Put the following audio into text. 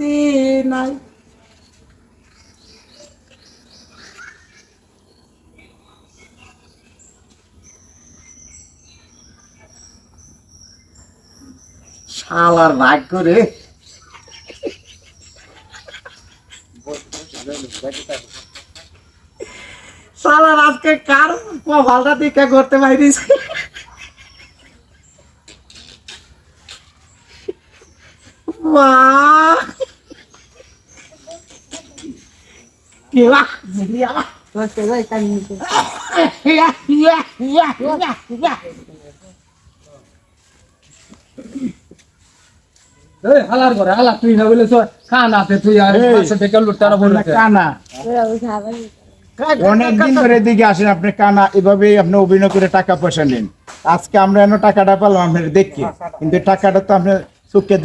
শাস্তি নাই। শালার রাগ করে শালার আজকে কার কপালটা দিকে করতে পারিস। Wah. Gila, gila. Terus kita ikan itu. Iya, iya, iya, iya, iya. এই হালার করে হালা তুই না বলে তো খানাতে তুই আর পাঁচশো টাকা লুটানো বললে কানা Terus sahabat. অনেকদিন ধরে দিকে আসেন আপনি কানা এভাবেই আপনি অভিনয় করে টাকা পয়সা নেন। আজকে আমরা এনে টাকাটা পেলাম আপনার দেখি, কিন্তু টাকাটা তো আপনার চোখে